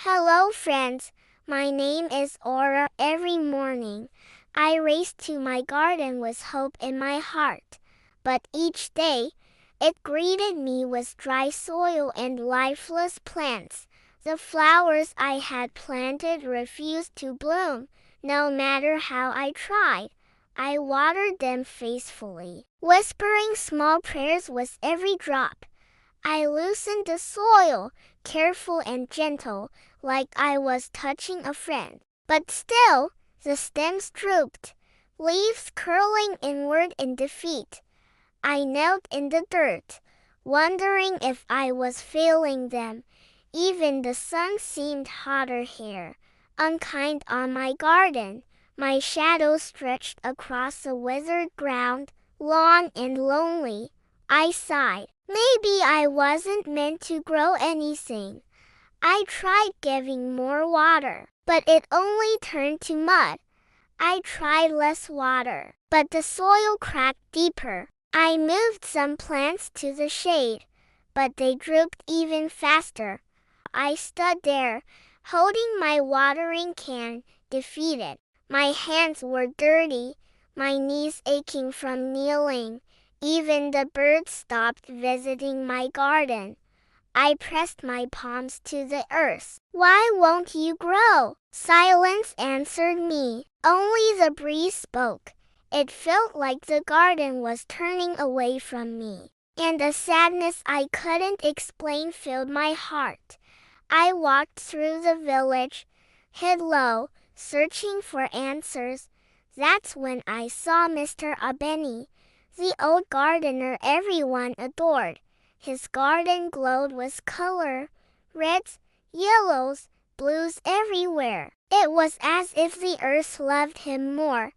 Hello friends, my name is Aura. Every morning, I race to my garden with hope in my heart. But each day, it greeted me with dry soil and lifeless plants. The flowers I had planted refused to bloom, no matter how I tried. I watered them faithfully, whispering small prayers with every drop. I loosened the soil, careful and gentle, like I was touching a friend. But still, the stems drooped, leaves curling inward in defeat. I knelt in the dirt, wondering if I was failing them. Even the sun seemed hotter here, unkind on my garden. My shadow stretched across the withered ground, long and lonely. I sighed. Maybe I wasn't meant to grow anything. I tried giving more water, but it only turned to mud. I tried less water, but the soil cracked deeper. I moved some plants to the shade, but they drooped even faster. I stood there, holding my watering can, defeated. My hands were dirty, my knees aching from kneeling. Even the birds stopped visiting my garden. I pressed my palms to the earth. Why won't you grow? Silence answered me. Only the breeze spoke. It felt like the garden was turning away from me, and a sadness I couldn't explain filled my heart. I walked through the village, hid low, searching for answers. That's when I saw Mr. Abeni, the old gardener everyone adored. His garden glowed with color, reds, yellows, blues everywhere. It was as if the earth loved him more.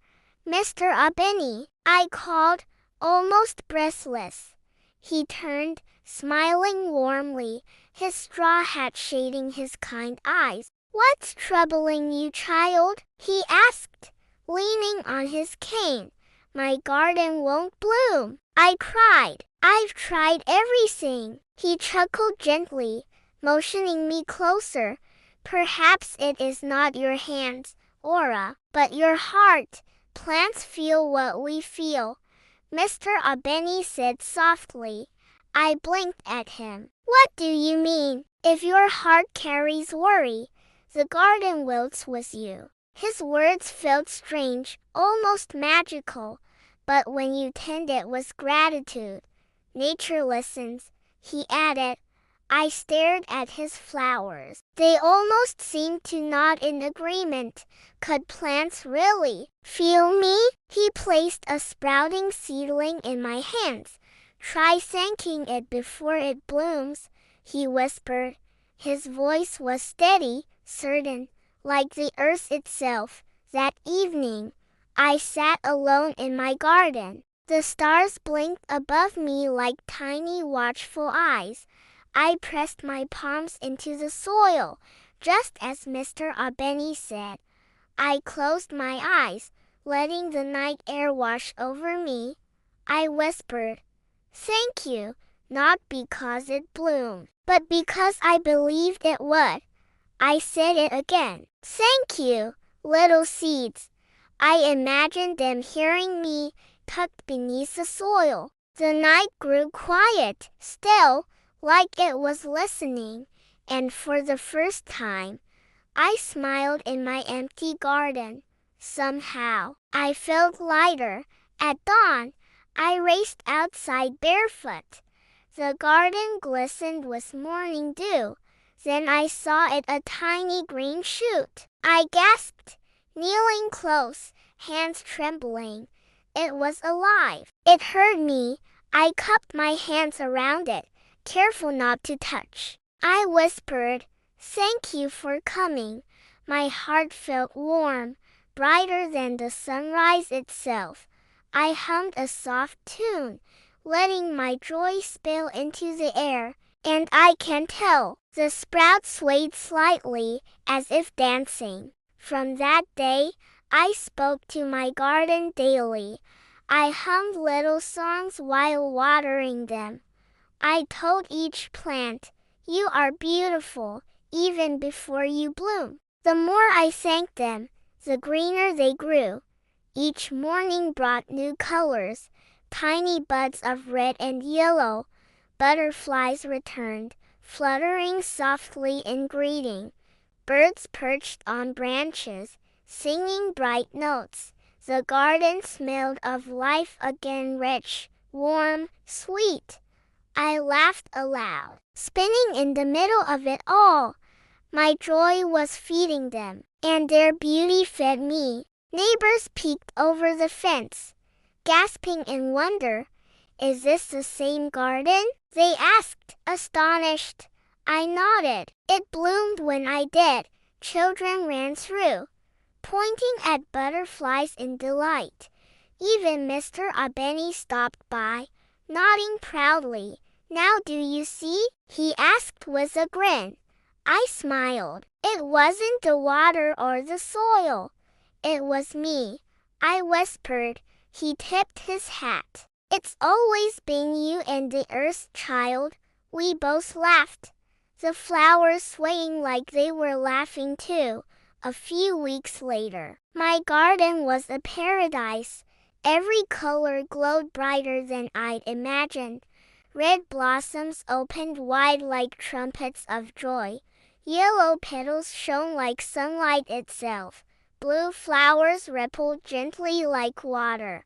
Mr. Abeni, I called, almost breathless. He turned, smiling warmly, his straw hat shading his kind eyes. What's troubling you, child? He asked, leaning on his cane. My garden won't bloom. I cried. I've tried everything. He chuckled gently, motioning me closer. Perhaps it is not your hands, Aura, but your heart. Plants feel what we feel, Mr. Abeni said softly. I blinked at him. What do you mean? If your heart carries worry, the garden wilts with you. His words felt strange, almost magical, but when you tend it with gratitude, nature listens, he added. I stared at his flowers. They almost seemed to nod in agreement. Could plants really feel me? He placed a sprouting seedling in my hands. Try thanking it before it blooms, he whispered. His voice was steady, certain, like the earth itself. That evening, I sat alone in my garden. The stars blinked above me like tiny watchful eyes. I pressed my palms into the soil, just as Mr. Abeni said. I closed my eyes, letting the night air wash over me. I whispered, thank you, not because it bloomed, but because I believed it would. I said it again. Thank you, little seeds. I imagined them hearing me, tucked beneath the soil. The night grew quiet, still, like it was listening, and for the first time, I smiled in my empty garden. Somehow, I felt lighter. At dawn, I raced outside barefoot. The garden glistened with morning dew. Then I saw it a tiny green shoot. I gasped, kneeling close, hands trembling. It was alive. It heard me. I cupped my hands around it, careful not to touch. I whispered, thank you for coming. My heart felt warm, brighter than the sunrise itself. I hummed a soft tune, letting my joy spill into the air. And I can tell, the sprouts swayed slightly, as if dancing. From that day, I spoke to my garden daily. I hummed little songs while watering them. I told each plant, you are beautiful, even before you bloom. The more I thanked them, the greener they grew. Each morning brought new colors, tiny buds of red and yellow. Butterflies returned, fluttering softly in greeting. Birds perched on branches, singing bright notes. The garden smelled of life again, rich, warm, sweet. I laughed aloud, spinning in the middle of it all. My joy was feeding them, and their beauty fed me. Neighbors peeked over the fence, gasping in wonder. Is this the same garden? They asked, astonished. I nodded. It bloomed when I did. Children ran through, pointing at butterflies in delight. Even Mr. Abeni stopped by, nodding proudly. Now do you see? He asked with a grin. I smiled. It wasn't the water or the soil. It was me, I whispered. He tipped his hat. It's always been you and the earth, child. We both laughed, the flowers swaying like they were laughing too. A few weeks later, my garden was a paradise. Every color glowed brighter than I'd imagined. Red blossoms opened wide like trumpets of joy. Yellow petals shone like sunlight itself. Blue flowers rippled gently like water.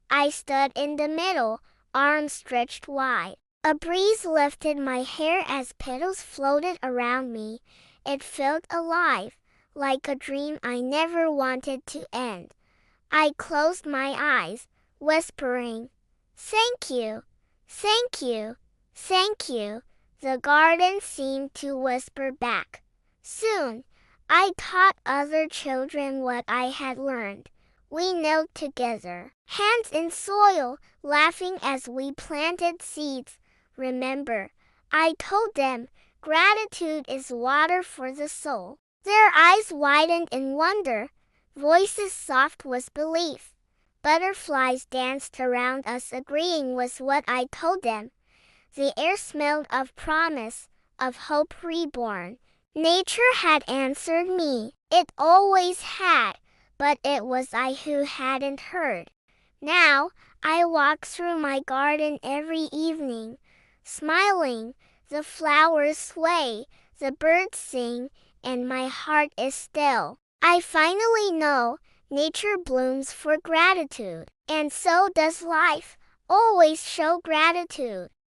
I stood in the middle, arms stretched wide. A breeze lifted my hair as petals floated around me. It felt alive, like a dream I never wanted to end. I closed my eyes, whispering, "Thank you, thank you, thank you." The garden seemed to whisper back. Soon, I taught other children what I had learned. We knelt together, hands in soil, laughing as we planted seeds. Remember, I told them, gratitude is water for the soul. Their eyes widened in wonder, voices soft with belief. Butterflies danced around us, agreeing with what I told them. The air smelled of promise, of hope reborn. Nature had answered me. It always had. But it was I who hadn't heard. Now, I walk through my garden every evening, smiling. The flowers sway, the birds sing, and my heart is still. I finally know nature blooms for gratitude, and so does life. Always show gratitude.